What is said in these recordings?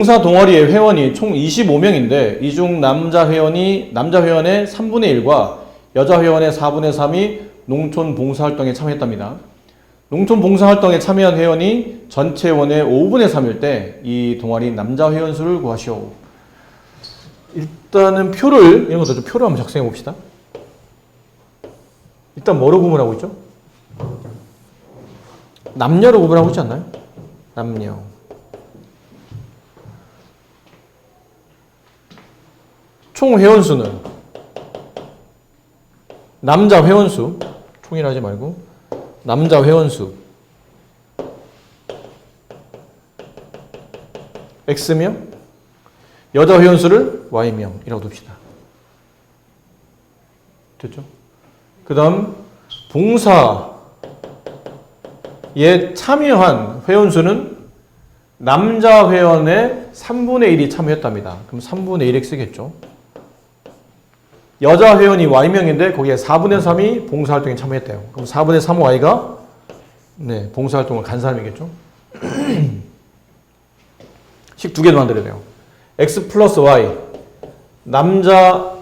봉사 동아리의 회원이 총 25명인데 이 중 남자 회원의 3분의 1과 여자 회원의 4분의 3이 농촌 봉사활동에 참여했답니다. 농촌 봉사활동에 참여한 회원이 전체 회원의 5분의 3일 때 이 동아리 남자 회원 수를 구하시오. 일단은 이런 것도 좀 표를 한번 작성해 봅시다. 일단 뭐로 구분하고 있죠? 남녀로 구분하고 있지 않나요? 남녀. 총 회원수는 남자 회원수, 총이라 하지 말고 남자 회원수 X명, 여자 회원수를 Y명이라고 둡시다. 됐죠? 그 다음 봉사에 참여한 회원수는 남자 회원의 3분의 1이 참여했답니다. 그럼 3분의 1X겠죠? 여자 회원이 Y명인데 거기에 4분의 3이 봉사활동에 참여했대요. 그럼 4분의 3Y가 봉사활동을 간 사람이겠죠? 식 두 개도 만들어야 돼요. X 플러스 Y 남자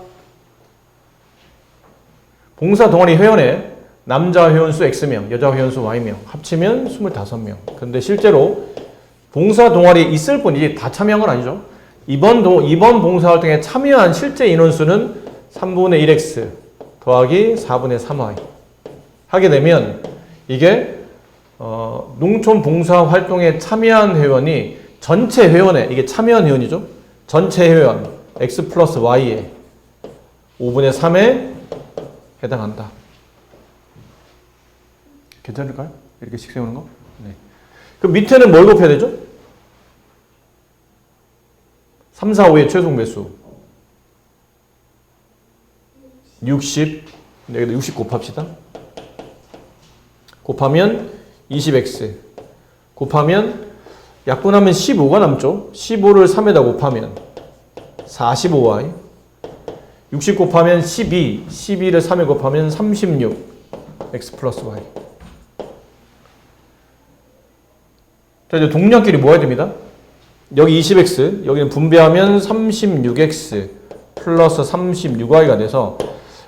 봉사 동아리 회원의 남자 회원수 X명, 여자 회원수 Y명 합치면 25명. 근데 실제로 봉사 동아리에 있을 뿐이지 다 참여한 건 아니죠. 이번 봉사활동에 참여한 실제 인원수는 3분의 1X 더하기 4분의 3Y 하게 되면 이게 농촌 봉사활동에 참여한 회원이 전체 회원에 이게 참여한 회원이죠. 전체 회원 X 플러스 Y의 5분의 3에 해당한다. 괜찮을까요? 이렇게 식 세우는 거? 네. 그럼 밑에는 뭘 곱해야 되죠? 3, 4, 5의 최종 배수 60, 여기다 60 곱합시다. 곱하면 20x 곱하면 약분하면 15가 남죠. 15를 3에다 곱하면 45y 60 곱하면 12, 12를 3에 곱하면 36 x 플러스 y. 자, 이제 동량끼리 모아야 됩니다. 여기 20x, 여기는 분배하면 36x 플러스 36y가 돼서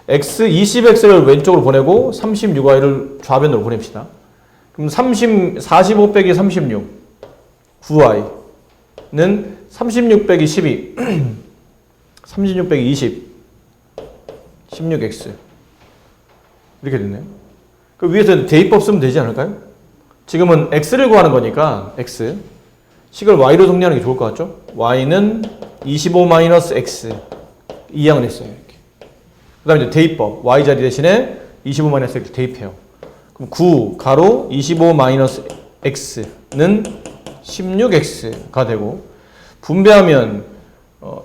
x 20x를 왼쪽으로 보내고 36y를 좌변으로 보냅시다. 그럼 45 빼기 36 9y는 36 빼기 12 36 빼기 20 16x 이렇게 됐네요. 그 위에서 대입법 쓰면 되지 않을까요? 지금은 x를 구하는 거니까 x 식을 y로 정리하는 게 좋을 것 같죠? y는 25-x 이항을 했어요. 이렇게. 그 다음에 이제 대입법 y 자리 대신에 25-x 대입해요. 그럼 9 가로 25-x는 16x가 되고 분배하면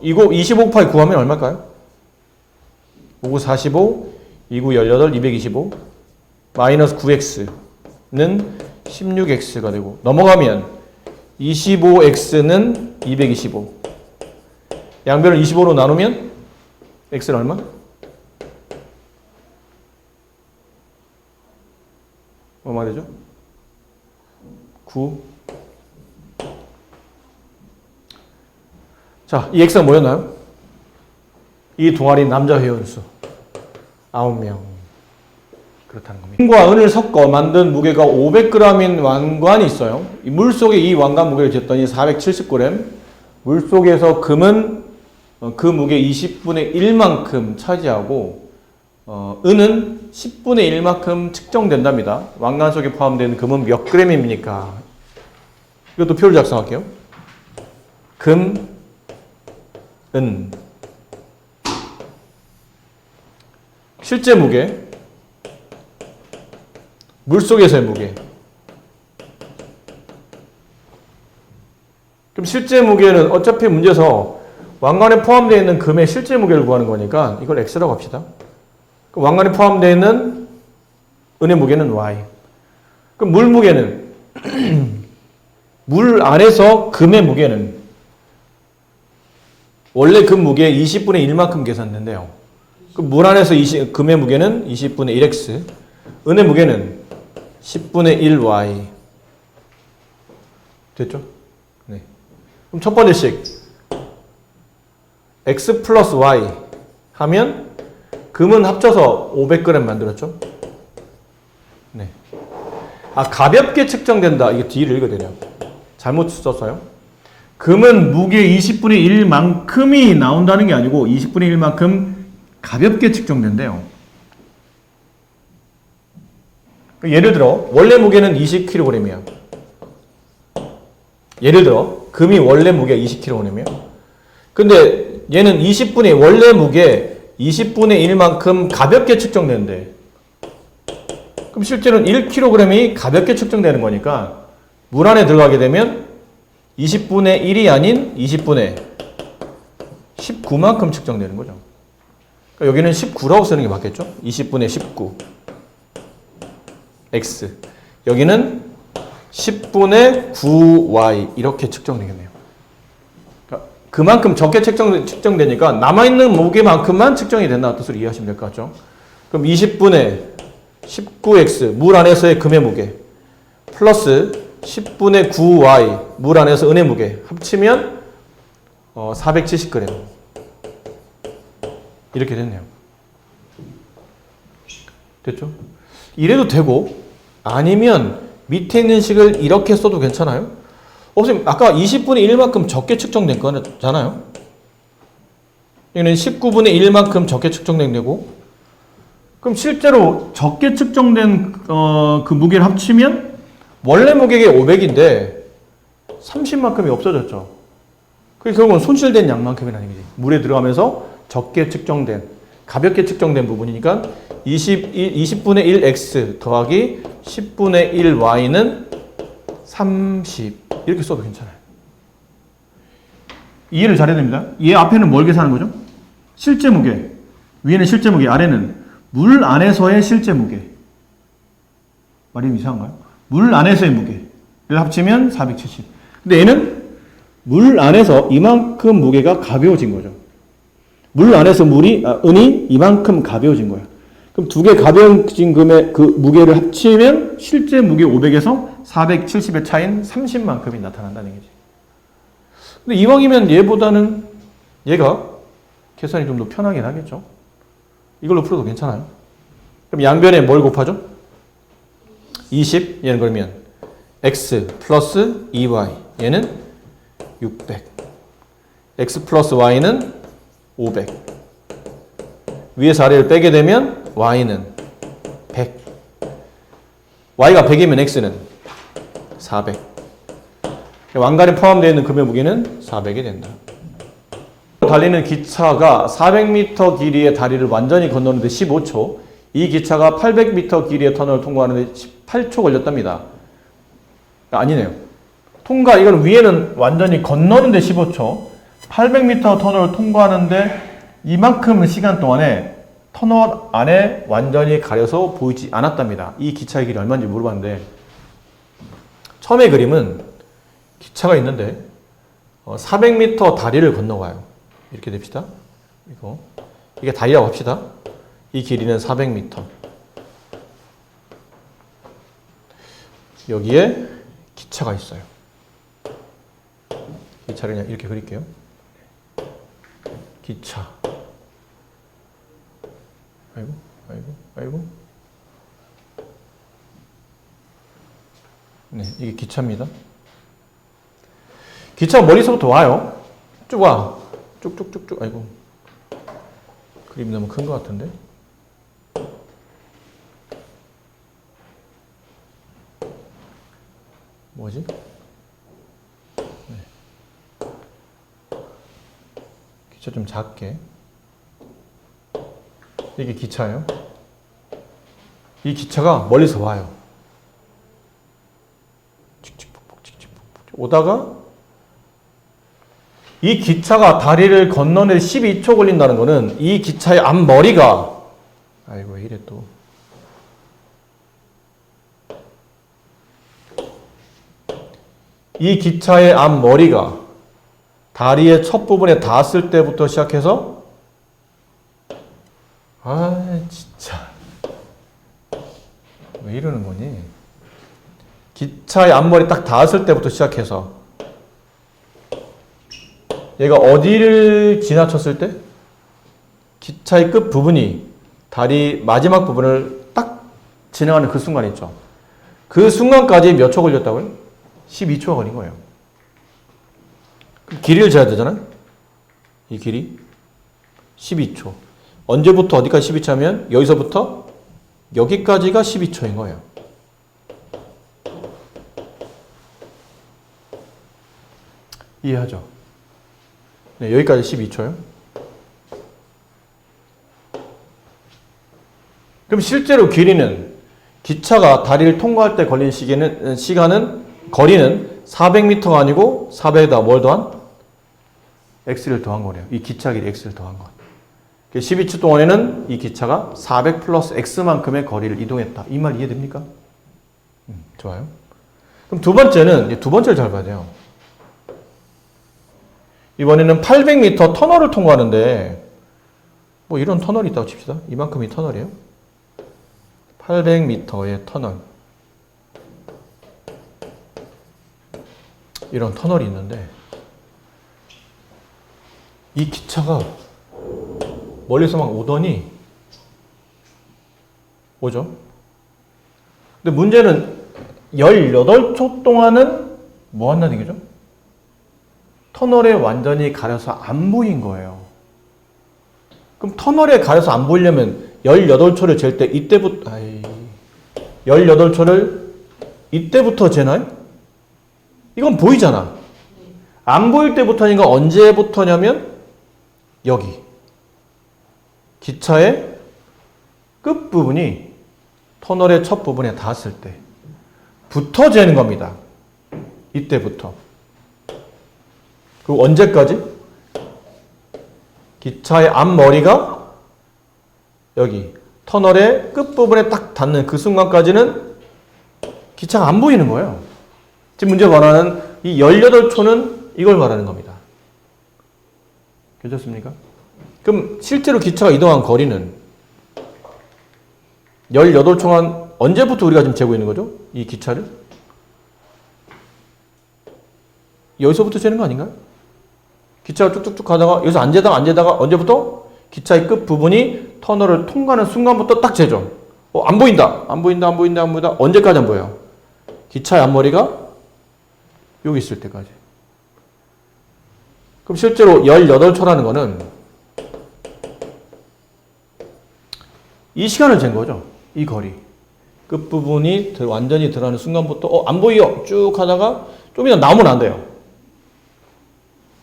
이거 25 곱하기 9 하면 얼마일까요? 5, 45, 2, 9, 18, 225 마이너스 9x는 16x가 되고 넘어가면 25x는 225 양변을 25로 나누면 x는 얼마? 얼마 되죠? 9. 자, 이 x가 뭐였나요? 이 동아리 남자 회원수 9명. 그렇다는 겁니다. 금과 은을 섞어 만든 무게가 500g인 왕관이 있어요. 이 물속에 이 왕관 무게를 쟀더니 470g. 물속에서 금은 그 무게 20분의 1만큼 차지하고 은은 10분의 1만큼 측정된답니다. 왕관 속에 포함된 금은 몇 g입니까? 이것도 표를 작성할게요. 금, 은 실제 무게 물속에서의 무게 그럼 실제 무게는 어차피 문제에서 왕관에 포함되어 있는 금의 실제 무게를 구하는 거니까 이걸 X라고 합시다. 그럼 왕관에 포함되어 있는 은의 무게는 Y. 그럼 물 무게는 물 안에서 금의 무게는 원래 금 무게 20분의 1만큼 계산된대요. 그럼 물 안에서 금의 무게는 20분의 1x, 은의 무게는 10분의 1y. 됐죠? 네. 그럼 첫 번째식 x 플러스 y 하면 금은 합쳐서 500g 만들었죠? 네. 아, 가볍게 측정된다. 이게 D를 읽어야 되네요. 잘못 썼어요. 금은 무게 20분의 1만큼이 나온다는 게 아니고 20분의 1만큼 가볍게 측정된대요. 예를 들어 원래 무게는 20kg이야. 예를 들어 금이 원래 무게가 20kg이야. 근데 얘는 20분의 원래 무게 20분의 1만큼 가볍게 측정되는데 그럼 실제로는 1kg이 가볍게 측정되는 거니까 물 안에 들어가게 되면 20분의 1이 아닌 20분의 19만큼 측정되는 거죠. 그러니까 여기는 19라고 쓰는 게 맞겠죠? 20분의 19 x 여기는 10분의 9y 이렇게 측정되겠네요. 그러니까 그만큼 적게 측정되니까 남아있는 무게만큼만 측정이 된다는 뜻으로 이해하시면 될 것 같죠? 그럼 20분의 19x 물 안에서의 금의 무게 플러스 10분의 9y 물 안에서 은의 무게 합치면 470g 이렇게 됐네요. 됐죠? 이래도 되고 아니면 밑에 있는 식을 이렇게 써도 괜찮아요? 선생님 아까 20분의 1만큼 적게 측정된 거잖아요. 여기는 19분의 1만큼 적게 측정된 거고 그럼 실제로 적게 측정된 그 무게를 합치면 원래 무게가 500인데 30만큼이 없어졌죠. 그게 결국은 손실된 양만큼이라는 얘기지. 물에 들어가면서 적게 측정된 가볍게 측정된 부분이니까 20분의 1x 더하기 10분의 1y는 30 이렇게 써도 괜찮아요. 이해를 잘해야 됩니다. 얘 앞에는 뭘 계산하는 거죠? 실제 무게. 위에는 실제 무게, 아래는 물 안에서의 실제 무게. 말이 이상한가요? 물 안에서의 무게를 합치면 470. 근데 얘는 물 안에서 이만큼 무게가 가벼워진 거죠. 물 안에서 은이 이만큼 가벼워진 거야. 그럼 두 개 가벼워진 금의 그 무게를 합치면 실제 무게 500에서 470의 차이인 30만큼이 나타난다는 얘기지. 근데 이왕이면 얘보다는 얘가 계산이 좀 더 편하긴 하겠죠. 이걸로 풀어도 괜찮아요. 그럼 양변에 뭘 곱하죠? 20, 얘는 그러면 x 플러스 2y, 얘는 600. x 플러스 y는 500. 위에서 아래를 빼게 되면 y는 100. y가 100이면 x는 400. 왕관이 포함되어 있는 금의 무게는 400이 된다. 달리는 기차가 400m 길이의 다리를 완전히 건너는데 15초, 이 기차가 800m 길이의 터널을 통과하는데 18초 걸렸답니다. 아니네요. 이건 위에는 완전히 건너는데 15초, 800m 터널을 통과하는데 이만큼 시간 동안에 터널 안에 완전히 가려서 보이지 않았답니다. 이 기차의 길이 얼마인지 물어봤는데 처음에 그림은 기차가 있는데 400m 다리를 건너가요. 이렇게 됩시다. 이게 다리라고 합시다. 이 길이는 400m. 여기에 기차가 있어요. 기차를 그냥 이렇게 그릴게요. 기차. 아이고. 네, 이게 기차입니다. 기차가 머리서부터 와요. 쭉 와. 쭉쭉쭉쭉. 아이고. 그림이 너무 큰 것 같은데. 뭐지? 네. 기차 좀 작게. 이게 기차예요. 이 기차가 멀리서 와요. 오다가 이 기차가 다리를 건너는데 12초 걸린다는 거는 이 기차의 앞머리가 아이고 왜 이래 또 이 기차의 앞머리가 다리의 첫 부분에 닿았을 때부터 시작해서 진짜 왜 이러는 거니? 기차의 앞머리 딱 닿았을 때부터 시작해서 얘가 어디를 지나쳤을 때? 기차의 끝 부분이 다리 마지막 부분을 딱 지나가는 그 순간 있죠. 그 순간까지 몇 초 걸렸다고요? 12초가 걸린 거예요. 길이를 재야 되잖아요. 이 길이 12초. 언제부터 어디까지 12초면 여기서부터 여기까지가 12초인 거예요. 이해하죠? 네, 여기까지 12초요. 그럼 실제로 길이는 기차가 다리를 통과할 때 걸린 거리는 400m가 아니고 400에다 뭘 더한? x를 더한 거래요. 이 기차 길이 x를 더한 거. 12초 동안에는 이 기차가 400 플러스 x만큼의 거리를 이동했다. 이 말 이해됩니까? 좋아요. 그럼 두 번째를 잘 봐야 돼요. 이번에는 800m 터널을 통과하는데 뭐 이런 터널이 있다고 칩시다. 이만큼이 터널이에요. 800m의 터널. 이런 터널이 있는데 이 기차가 멀리서 막 오더니 오죠. 근데 문제는 18초 동안은 뭐 한다는 얘기죠? 터널에 완전히 가려서 안 보인 거예요. 그럼 터널에 가려서 안 보이려면 18초를 잴 때 이때부터 18초를 이때부터 재나요? 이건 보이잖아. 안 보일 때부터니까 언제부터냐면 여기 기차의 끝부분이 터널의 첫 부분에 닿았을 때부터 재는 겁니다. 이때부터. 그리고 언제까지? 기차의 앞머리가 여기 터널의 끝부분에 딱 닿는 그 순간까지는 기차가 안 보이는 거예요. 지금 문제 말하는 이 18초는 이걸 말하는 겁니다. 괜찮습니까? 그럼 실제로 기차가 이동한 거리는 18초간 언제부터 우리가 지금 재고 있는 거죠? 이 기차를? 여기서부터 재는 거 아닌가요? 기차가 뚝뚝뚝 가다가 여기서 안 재다가 언제부터? 기차의 끝 부분이 터널을 통과하는 순간부터 딱 재죠. 안 보인다. 언제까지 안 보여요? 기차의 앞머리가 여기 있을 때까지. 그럼 실제로 18초라는 거는 이 시간을 잰 거죠. 이 거리. 끝부분이 완전히 들어가는 순간부터 안 보여. 쭉 하다가 좀 이따 나오면 안 돼요.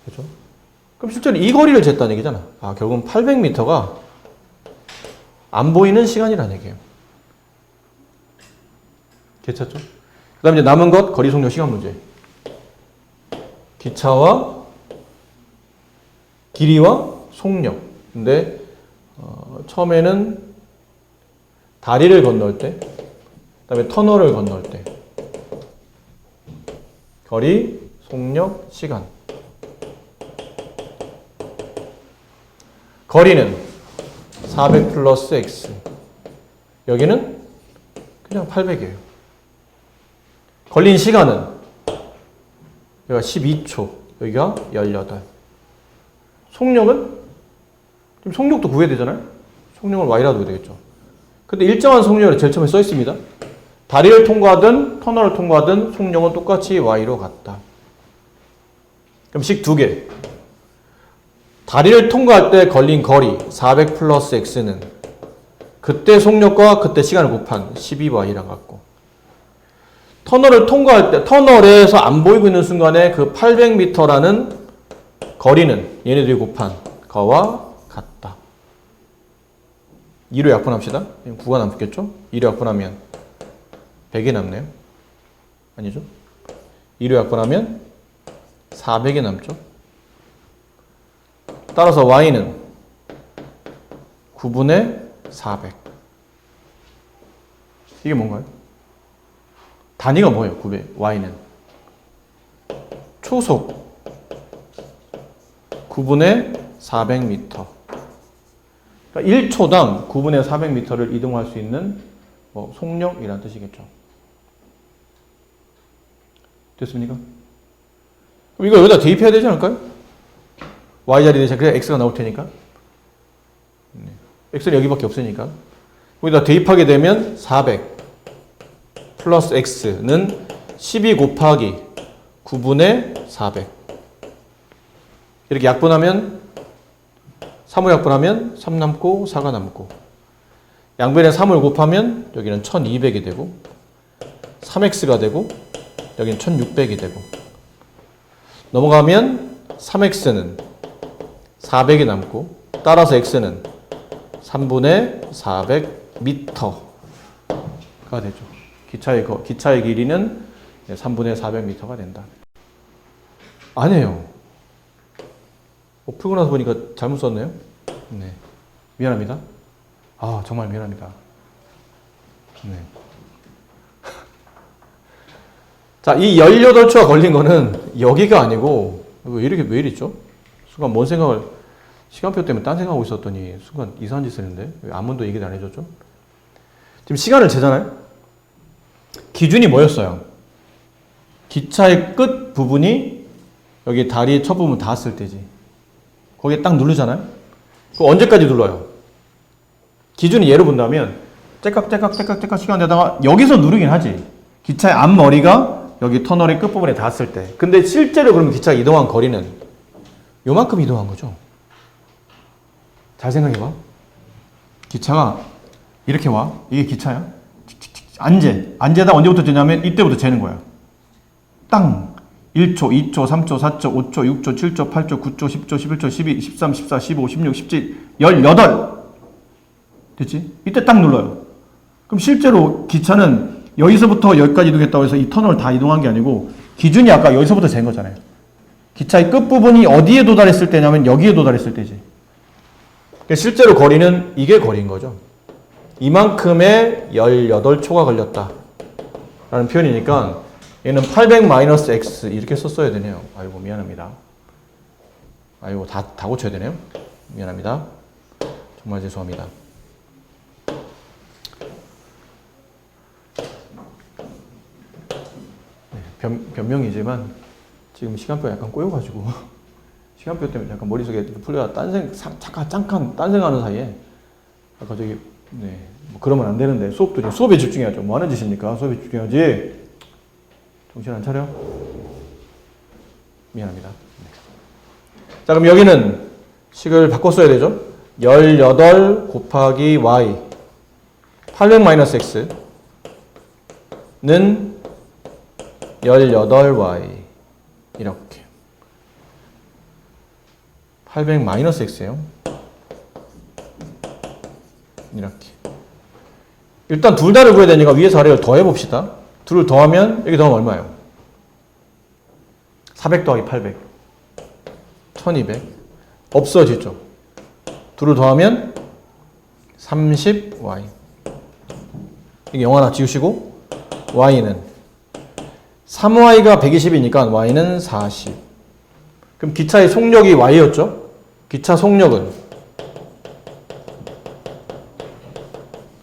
그렇죠? 그럼 실제로 이 거리를 쟀다는 얘기잖아. 결국은 800m가 안 보이는 시간이라는 얘기예요. 괜찮죠? 그 다음에 이제 남은 것 거리 속력 시간 문제. 기차와 길이와 속력. 근데 처음에는 다리를 건널 때, 그 다음에 터널을 건널 때 거리, 속력, 시간. 거리는 400 플러스 x. 여기는 그냥 800이에요. 걸린 시간은 여기가 12초, 여기가 18. 속력은? 지금 속력도 구해야 되잖아요? 속력을 y라도 구해야 되겠죠. 근데 일정한 속력이 제일 처음에 써 있습니다. 다리를 통과하든 터널을 통과하든 속력은 똑같이 y로 같다. 그럼 식 두 개. 다리를 통과할 때 걸린 거리 400 플러스 x는 그때 속력과 그때 시간을 곱한 12y랑 같고, 터널을 통과할 때 터널에서 안 보이고 있는 순간에 그 800m라는 거리는 얘네들이 곱한 거와 같다. 2로 약분합시다. 9가 남겠죠? 2로 약분하면 100이 남네요. 아니죠? 2로 약분하면 400이 남죠. 따라서 y는 9분의 400. 이게 뭔가요? 단위가 뭐예요? 900. y는 초속 9분의 400m. 그러니까 1초당 9분의 400m를 이동할 수 있는 속력이라는 뜻이겠죠. 됐습니까? 그럼 이거 여기다 대입해야 되지 않을까요? y자리 대신 그냥 x가 나올 테니까. x는 여기밖에 없으니까. 여기다 대입하게 되면 400 플러스 x는 12 곱하기 9분의 400. 이렇게 약분하면 3을 약분하면 3 남고 4가 남고, 양변에 3을 곱하면 여기는 1200이 되고 3x가 되고 여기는 1600이 되고, 넘어가면 3x는 400이 남고 따라서 x는 3분의 400m가 되죠. 기차의 길이는 3분의 400m가 된다. 아니에요. 풀고 나서 보니까 잘못 썼네요. 네. 미안합니다. 아, 정말 미안합니다. 네. 자, 이 18초가 걸린 거는 여기가 아니고, 왜 이랬죠? 순간 뭔 생각을, 시간표 때문에 딴 생각하고 있었더니 순간 이상한 짓을 했는데, 왜 아무도 얘기를 안 해줬죠? 지금 시간을 재잖아요? 기준이 뭐였어요? 기차의 끝 부분이 여기 다리 첫 부분 닿았을 때지. 거기에 딱 누르잖아요? 그거 언제까지 눌러요? 기준이 예로 본다면, 째깍 시간 되다가 여기서 누르긴 하지. 기차의 앞머리가 여기 터널의 끝부분에 닿았을 때. 근데 실제로 그러면 기차가 이동한 거리는 요만큼 이동한 거죠. 잘 생각해봐. 기차가 이렇게 와. 이게 기차야. 안재다 언제부터 재냐면 이때부터 재는 거야. 땅. 1초, 2초, 3초, 4초, 5초, 6초, 7초, 8초, 9초, 10초, 11초, 12, 13, 14, 15, 16, 17, 18. 됐지? 이때 딱 눌러요. 그럼 실제로 기차는 여기서부터 여기까지 이동했다고 해서 이 터널을 다 이동한 게 아니고, 기준이 아까 여기서부터 잰 거잖아요. 기차의 끝부분이 어디에 도달했을 때냐면 여기에 도달했을 때지. 그러니까 실제로 거리는 이게 거리인 거죠. 이만큼의 18초가 걸렸다 라는 표현이니까 얘는 800-x 이렇게 썼어야 되네요. 아이고 미안합니다. 아이고 다 고쳐야 되네요. 미안합니다. 정말 죄송합니다. 변명이지만 지금 시간표가 약간 꼬여가지고 시간표 때문에 약간 머릿속에 풀려가 잠깐 딴 생각하는 사이에 아까 저기 뭐 그러면 안 되는데 수업에 집중해야죠. 뭐 하는 짓입니까? 수업에 집중해야지. 정신 안 차려? 미안합니다. 자, 그럼 여기는 식을 바꿔 써야 되죠. 18 곱하기 y 800-x는 18y 이렇게 800-x예요. 이렇게. 일단 둘 다를 구해야 되니까 위에서 아래를 더해봅시다. 둘을 더하면 여기 더하면 얼마예요? 400 더하기 800 1200 없어지죠. 둘을 더하면 30y. 이게 0 하나 지우시고 y는 3y가 120이니까 y는 40. 그럼 기차의 속력이 y였죠? 기차 속력은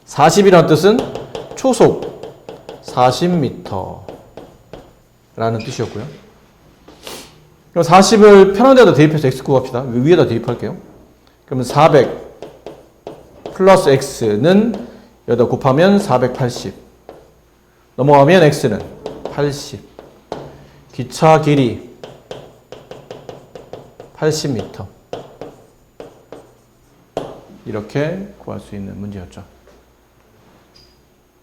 40이라는 뜻은 초속 40m 라는 뜻이었고요. 그럼 40을 편한 데다 대입해서 x 구합시다. 위에다 대입할게요. 그러면 400 플러스 x는 여기다 곱하면 480. 넘어가면 x는 80. 기차 길이 80m. 이렇게 구할 수 있는 문제였죠.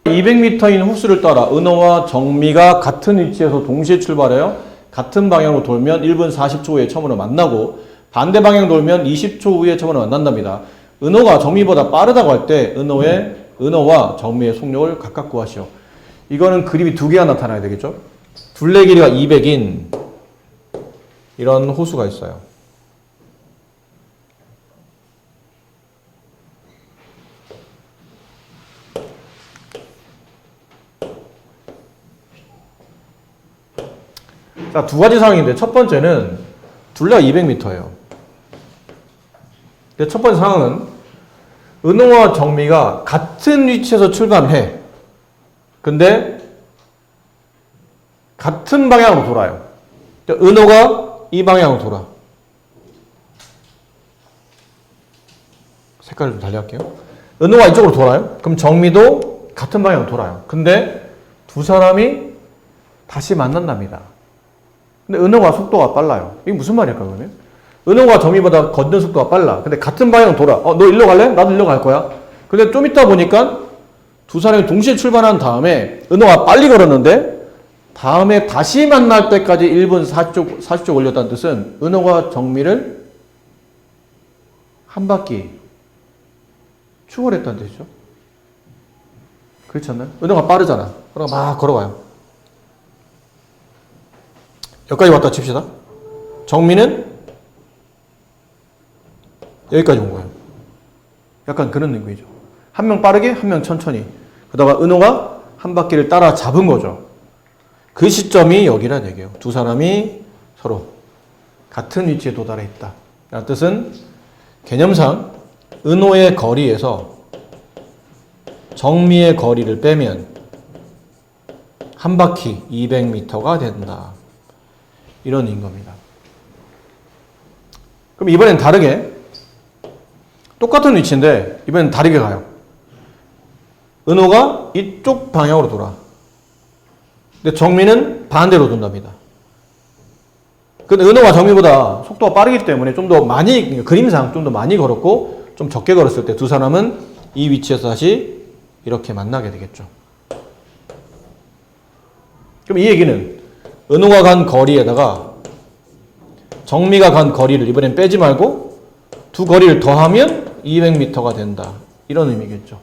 200m인 호수를 따라 은호와 정미가 같은 위치에서 동시에 출발해요. 같은 방향으로 돌면 1분 40초 후에 처음으로 만나고, 반대 방향 돌면 20초 후에 처음으로 만난답니다. 은호가 정미보다 빠르다고 할 때 은호와 정미의 속력을 각각 구하시오. 이거는 그림이 두 개가 나타나야 되겠죠? 둘레 길이가 200인 이런 호수가 있어요. 자, 두 가지 상황인데 첫 번째는 둘레가 200m예요. 첫 번째 상황은 은호와 정미가 같은 위치에서 출발해. 근데 같은 방향으로 돌아요. 은호가 이 방향으로 돌아. 색깔을 좀 달리할게요. 은호가 이쪽으로 돌아요. 그럼 정미도 같은 방향으로 돌아요. 근데 두 사람이 다시 만난답니다. 근데 은호가 속도가 빨라요. 이게 무슨 말일까 그러면? 은호가 정미보다 걷는 속도가 빨라. 근데 같은 방향으로 돌아. 너 일로 갈래? 나도 일로 갈 거야. 근데 좀 이따 보니까 두 사람이 동시에 출발한 다음에 은호가 빨리 걸었는데 다음에 다시 만날 때까지 1분 40초 걸렸다는 뜻은 은호가 정미를 한 바퀴 추월했다는 뜻이죠. 그렇지 않나요? 은호가 빠르잖아. 그럼 막 걸어가요. 여기까지 왔다 칩시다. 정미는 여기까지 온 거예요. 약간 그런 느낌이죠. 한 명 빠르게, 한 명 천천히. 그러다가 은호가 한 바퀴를 따라 잡은 거죠. 그 시점이 여기라 얘기해요. 두 사람이 서로 같은 위치에 도달해 있다. 라는 뜻은 개념상 은호의 거리에서 정미의 거리를 빼면 한 바퀴 200m가 된다. 이런 의미인 겁니다. 그럼 이번엔 다르게 똑같은 위치인데 이번엔 다르게 가요. 은호가 이쪽 방향으로 돌아. 근데 정미는 반대로 돈답니다. 근데 은호가 정미보다 속도가 빠르기 때문에 좀 더 많이, 그림상 좀 더 많이 걸었고 좀 적게 걸었을 때 두 사람은 이 위치에서 다시 이렇게 만나게 되겠죠. 그럼 이 얘기는 은호가 간 거리에다가 정미가 간 거리를 이번엔 빼지 말고 두 거리를 더하면 200m가 된다. 이런 의미겠죠.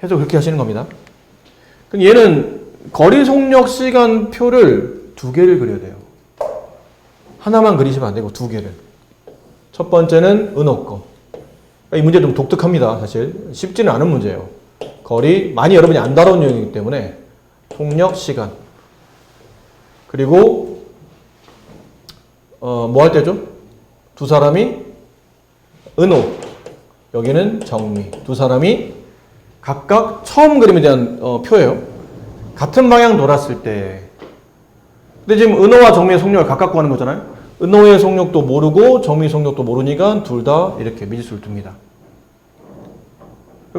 해석 그렇게 하시는 겁니다. 그럼 얘는 거리 속력 시간표를 두 개를 그려야 돼요. 하나만 그리시면 안 되고 두 개를. 첫 번째는 은호 거. 이 문제 좀 독특합니다. 사실 쉽지는 않은 문제예요. 거리 많이 여러분이 안 다룬 내용이기 때문에 속력 시간 그리고 뭐 할 때죠? 두 사람이 은호 여기는 정미 두 사람이 각각 처음 그림에 대한 표예요. 같은 방향 돌았을 때 근데 지금 은호와 정미의 속력을 각각 구하는 거잖아요. 은호의 속력도 모르고 정미의 속력도 모르니까 둘 다 이렇게 미지수를 둡니다.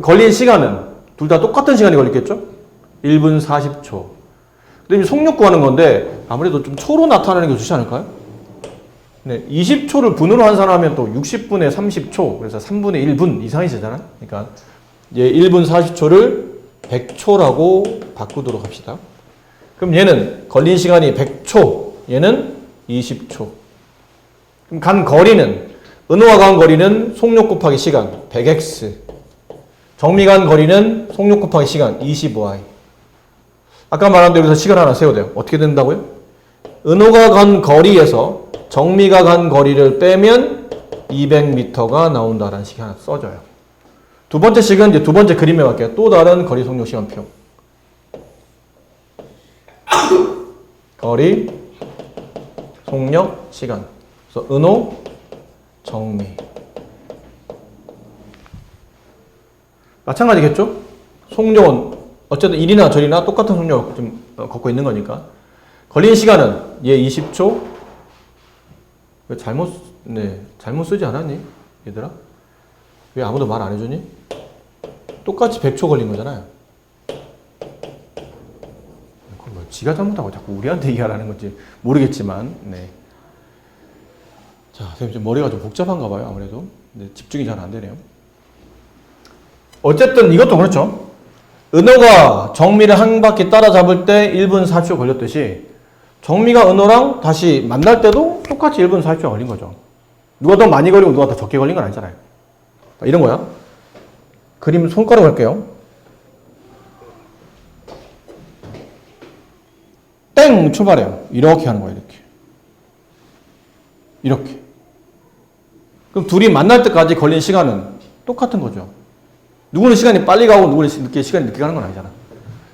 걸린 시간은 둘 다 똑같은 시간이 걸리겠죠? 1분 40초. 근데 속력 구하는 건데 아무래도 좀 초로 나타나는 게 좋지 않을까요? 네, 20초를 분으로 환산하면 또 60분에 30초, 그래서 3분의 1분 이상이 되잖아. 그러니까 이제 1분 40초를 100초라고 바꾸도록 합시다. 그럼 얘는 걸린 시간이 100초, 얘는 20초. 그럼 간 거리는 은호와 간 거리는 속력 곱하기 시간 100x. 정미 간 거리는 속력 곱하기 시간 25y. 아까 말한 대로 시간 하나 세워야 돼요. 어떻게 된다고요? 은호가 간 거리에서 정미가 간 거리를 빼면 200m가 나온다라는 식이 하나 써져요. 두 번째 식은 이제 두 번째 그림에 갈게요. 또 다른 거리 속력 시간표. 거리 속력 시간. 그래서 은호 정미. 마찬가지겠죠? 속력은 어쨌든 이리나 저리나 똑같은 속력을 좀 걷고 있는 거니까. 걸린 시간은 얘 20초. 잘못 쓰지 않았니? 얘들아? 왜 아무도 말 안 해주니? 똑같이 100초 걸린 거잖아요. 그건 뭐 지가 잘못하고 자꾸 우리한테 얘기하라는 건지 모르겠지만, 네. 자, 선생님 좀 머리가 좀 복잡한가 봐요, 아무래도. 근데 집중이 잘 안 되네요. 어쨌든 이것도 그렇죠. 은호가 정미를 한 바퀴 따라잡을 때 1분 40초 걸렸듯이 정미가 은호랑 다시 만날 때도 똑같이 1분 40초 걸린 거죠. 누가 더 많이 걸리고 누가 더 적게 걸린 건 아니잖아요. 이런 거야. 그림 손가락 할게요. 땡! 출발해요. 이렇게 하는 거예요. 이렇게. 그럼 둘이 만날 때까지 걸린 시간은 똑같은 거죠. 누구는 시간이 빨리 가고 누구는 시간이 늦게 가는 건 아니잖아.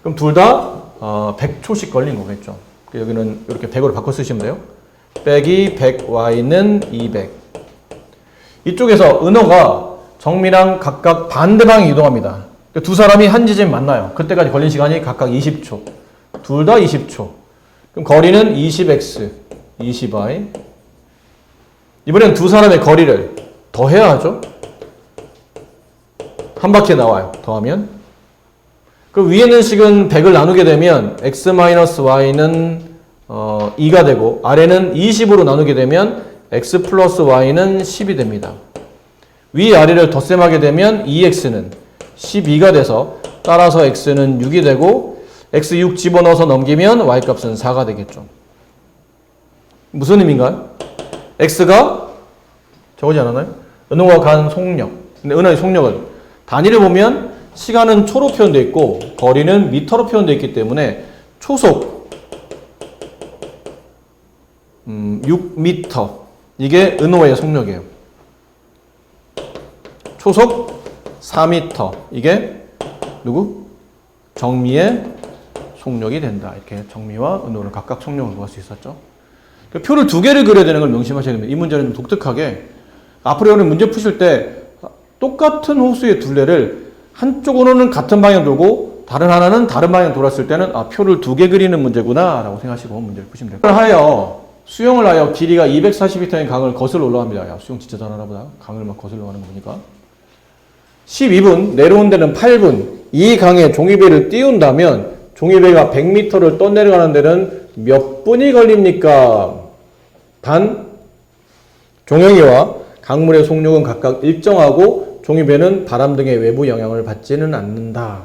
그럼 둘 다 100초씩 걸린 거겠죠. 여기는 이렇게 100으로 바꿔 쓰시면 돼요. 빼기 100y는 200. 이쪽에서 은호가 정미랑 각각 반대방에 이동합니다. 두 사람이 한 지점에 만나요. 그때까지 걸린 시간이 각각 20초. 둘 다 20초. 그럼 거리는 20x, 20y. 이번엔 두 사람의 거리를 더해야 하죠. 한 바퀴 나와요. 더하면. 그럼 위에 있는 식은 100을 나누게 되면 x-y는 2가 되고 아래는 20으로 나누게 되면 x 플러스 y는 10이 됩니다. 위아래를 덧셈하게 되면 2x는 12가 돼서 따라서 x는 6이 되고 x 6 집어넣어서 넘기면 y 값은 4가 되겠죠. 무슨 의미인가요? x가 적어지 않았나요? 은호가 간 속력. 근데 은호의 속력은 단위를 보면 시간은 초로 표현되어 있고 거리는 미터로 표현되어 있기 때문에 초속 6m 이게 은호의 속력이에요. 초속 4m 이게 누구? 정미의 속력이 된다. 이렇게 정미와 은호를 각각 속력을 구할 수 있었죠. 표를 두 개를 그려야 되는 걸 명심하셔야 됩니다. 이 문제는 좀 독특하게 앞으로 문제 푸실 때 똑같은 호수의 둘레를 한쪽으로는 같은 방향 돌고 다른 하나는 다른 방향 돌았을 때는 표를 두 개 그리는 문제구나 라고 생각하시고 문제를 푸시면 됩니다. 수영을 하여 길이가 240m인 강을 거슬러 올라갑니다. 야, 수영 진짜 잘하나 보다. 강을 막 거슬러 가는 거 보니까. 12분, 내려온 데는 8분. 이 강에 종이배를 띄운다면 종이배가 100m를 떠내려가는 데는 몇 분이 걸립니까? 단, 종영이와 강물의 속력은 각각 일정하고 종이배는 바람 등의 외부 영향을 받지는 않는다.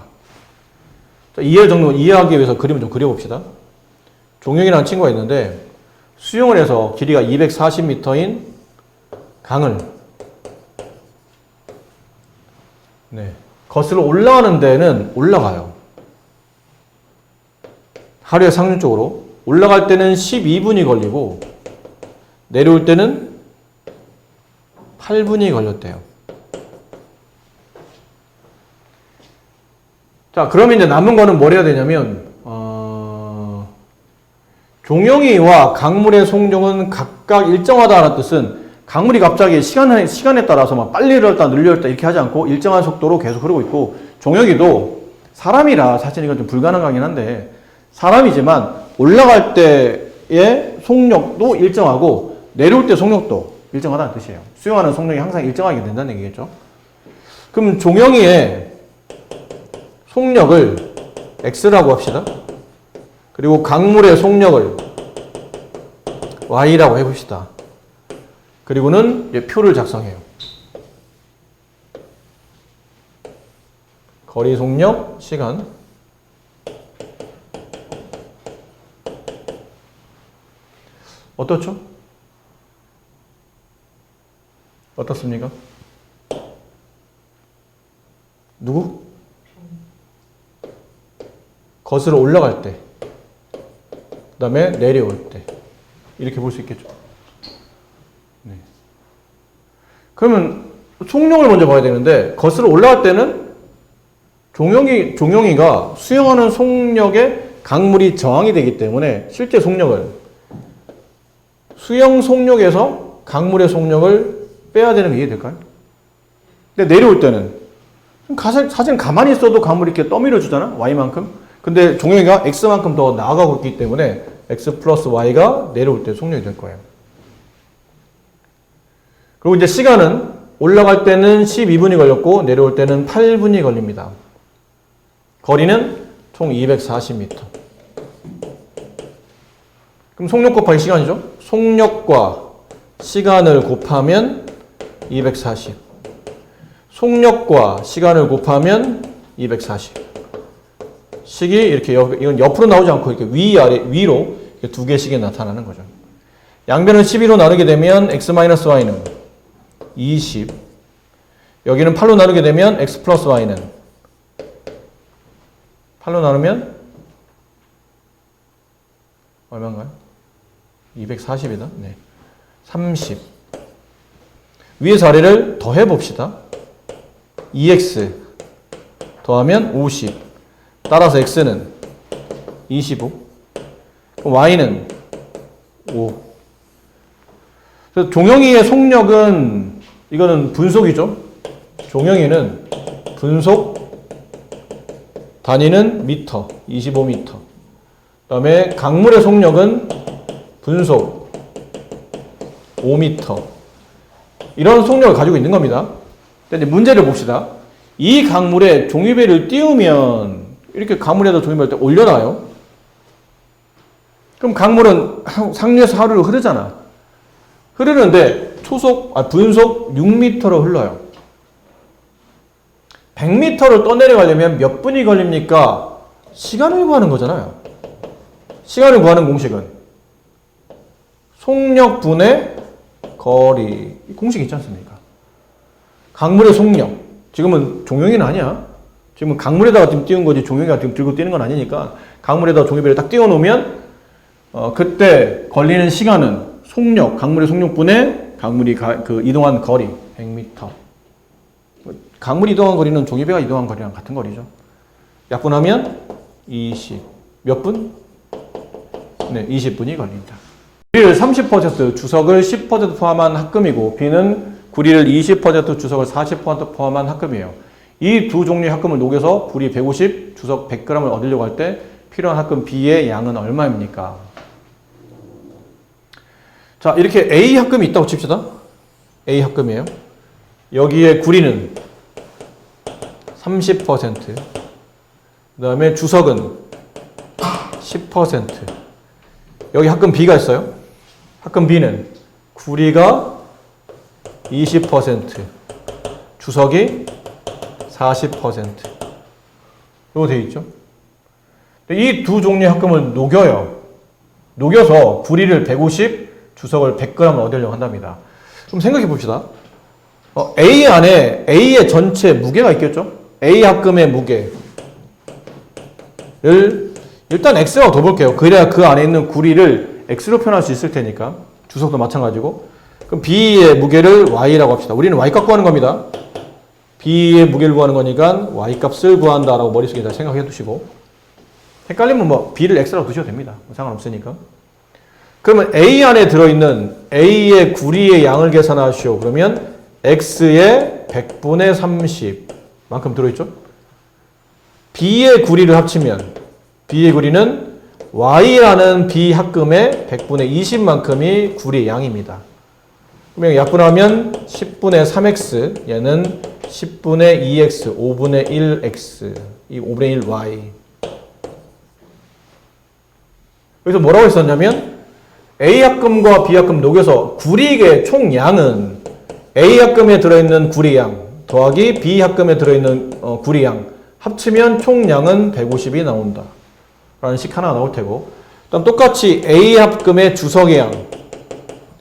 이해 정도 이해하기 위해서 그림을 좀 그려봅시다. 종영이라는 친구가 있는데 수영을 해서 길이가 240m인 강을 거슬러 올라가는 데는 올라가요. 하루에 상륙적으로 올라갈 때는 12분이 걸리고 내려올 때는 8분이 걸렸대요. 자, 그러면 이제 남은 거는 뭘 해야 되냐면 종영이와 강물의 속력은 각각 일정하다는 뜻은 강물이 갑자기 시간에 따라서 막 빨리 흘렀다 늘렸다 이렇게 하지 않고 일정한 속도로 계속 흐르고 있고 종영이도 사람이라 사실 이건 좀 불가능하긴 한데 사람이지만 올라갈 때의 속력도 일정하고 내려올 때 속력도 일정하다는 뜻이에요. 수영하는 속력이 항상 일정하게 된다는 얘기겠죠. 그럼 종영이의 속력을 x라고 합시다. 그리고 강물의 속력을 y라고 해봅시다. 그리고는 표를 작성해요. 거리 속력, 시간. 어떻죠? 어떻습니까? 누구? 거슬러 올라갈 때, 그 다음에 내려올 때 이렇게 볼 수 있겠죠. 네. 그러면 속력을 먼저 봐야 되는데 거슬러 올라갈 때는 종영이가 수영하는 속력에 강물이 저항이 되기 때문에 실제 속력을 수영 속력에서 강물의 속력을 빼야 되는 게 이해될까요? 근데 내려올 때는 사실 가만히 있어도 강물이 이렇게 떠밀어 주잖아. y만큼. 근데 종영이가 x만큼 더 나아가고 있기 때문에 x 플러스 y가 내려올 때 속력이 될 거예요. 그리고 이제 시간은 올라갈 때는 12분이 걸렸고 내려올 때는 8분이 걸립니다. 거리는 총 240m. 그럼 속력 곱하기 시간이죠. 속력과 시간을 곱하면 240. 속력과 시간을 곱하면 240. 식이 이렇게 이건 옆으로 나오지 않고 이렇게 위로 두 개씩이 나타나는 거죠. 양변을 12로 나누게 되면 x-y는 20. 여기는 8로 나누게 되면 x 플러스 y는 8로 나누면 얼마인가요? 240이다. 네. 30. 위에서 아래를 더해 봅시다. 2x 더하면 50. 따라서 x는 25. 그럼 y는 5. 그래서 종영이의 속력은 이거는 분속이죠. 종영이는 분속 단위는 미터 25m. 그 다음에 강물의 속력은 분속 5m. 이런 속력을 가지고 있는 겁니다. 근데 이제 문제를 봅시다. 이 강물에 종이배를 띄우면 이렇게 강물에다 종이배를 때 올려놔요. 그럼 강물은 상류에서 하루로 흐르잖아. 흐르는데 분속 6m로 흘러요. 100m를 떠내려가려면 몇 분이 걸립니까? 시간을 구하는 거잖아요. 시간을 구하는 공식은 속력분의 거리. 공식 있지 않습니까? 강물의 속력. 지금은 종용이는 아니야. 지금은 강물에다가 지금 띄운 거지 종용이가 지금 들고 뛰는 건 아니니까 강물에다가 종이배를 딱 띄워 놓으면 그때 걸리는 시간은 속력, 강물의 속력분의 강물이 이동한 거리 100m. 강물이 이동한 거리는 종이배가 이동한 거리랑 같은 거리죠. 약분하면 20. 몇 분? 네, 20분이 걸립니다. 구리를 30%, 주석을 10% 포함한 합금이고 B는 구리를 20%, 주석을 40% 포함한 합금이에요. 이 두 종류의 합금을 녹여서 구리 150, 주석 100g을 얻으려고 할 때 필요한 합금 B의 양은 얼마입니까? 자, 이렇게 A 합금이 있다고 칩시다. A 합금이에요. 여기에 구리는 30%, 그 다음에 주석은 10%. 여기 합금 B가 있어요. 합금 B는 구리가 20%, 주석이 40%. 이거 되어 있죠. 이 두 종류의 합금을 녹여요. 녹여서 구리를 150, 주석을 100g을 얻으려고 한답니다. 좀 생각해 봅시다. A 안에 A의 전체 무게가 있겠죠? A 합금의 무게를 일단 X라고 둬볼게요. 그래야 그 안에 있는 구리를 X로 표현할 수 있을 테니까. 주석도 마찬가지고. 그럼 B의 무게를 Y라고 합시다. 우리는 Y값 구하는 겁니다. B의 무게를 구하는 거니까 Y값을 구한다라고 머릿속에 다 생각해 두시고. 헷갈리면 뭐 B를 X라고 두셔도 됩니다. 상관없으니까. 그러면 A 안에 들어있는 A의 구리의 양을 계산하시오. 그러면 X의 100분의 30만큼 들어있죠? B의 구리를 합치면 B의 구리는 Y라는 B 합금의 100분의 20만큼이 구리의 양입니다. 그러면 약분하면 10분의 3X, 얘는 10분의 2X, 5분의 1X, 이 5분의 1Y. 여기서 뭐라고 했었냐면 A 합금과 B 합금 녹여서 구리의 총 양은 A 합금에 들어있는 구리 양 더하기 B 합금에 들어있는 구리 양 합치면 총 양은 150이 나온다 라는 식 하나 나올 테고, 그다음 똑같이 A 합금의 주석의 양,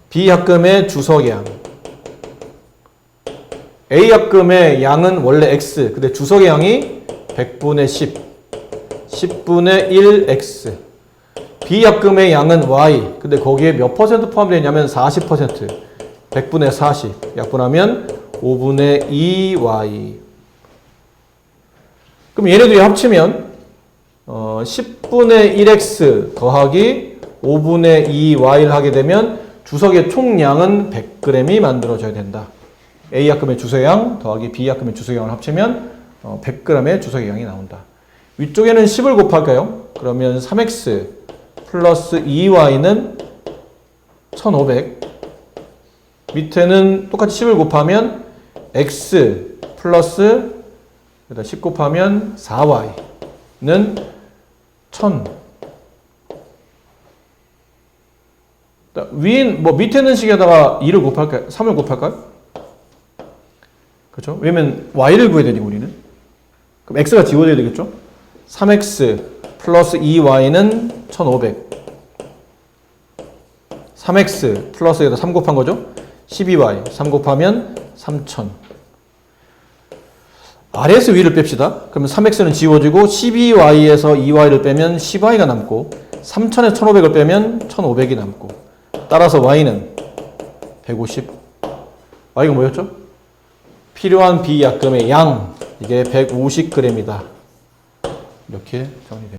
B 합금의 주석의 양. A 합금의 양은 원래 X, 근데 주석의 양이 100분의 10, 10분의 1X. B 합금의 양은 Y, 근데 거기에 몇 퍼센트 포함되어 있냐면 40%, 100분의 40, 약분하면 5분의 2Y. 그럼 얘네들이 합치면 10분의 1X 더하기 5분의 2Y를 하게 되면 주석의 총량은 100g이 만들어져야 된다. A 합금의 주석의 양 더하기 B 합금의 주석의 양을 합치면 100g의 주석의 양이 나온다. 위쪽에는 10을 곱할까요? 그러면 3X 플러스 2Y는 1500. 밑에는 똑같이 10을 곱하면 X 플러스 10 곱하면 4Y는 1000. 밑에는 식에다가 2를 곱할까요? 3을 곱할까요? 그렇죠? 왜냐면 Y를 구해야 되니까 우리는. 그럼 X가 지워져야 되겠죠? 3X 플러스 2Y는 1500. 3X 플러스에다 3 곱한 거죠? 12Y. 3 곱하면 3000. 아래에서 위를 뺍시다. 그러면 3X는 지워지고 12Y에서 2Y를 빼면 10Y가 남고 3000에 1500을 빼면 1500이 남고, 따라서 Y는 150. Y가 뭐였죠? 필요한 B 약금의 양, 이게 150g이다. 이렇게 정리됩니다.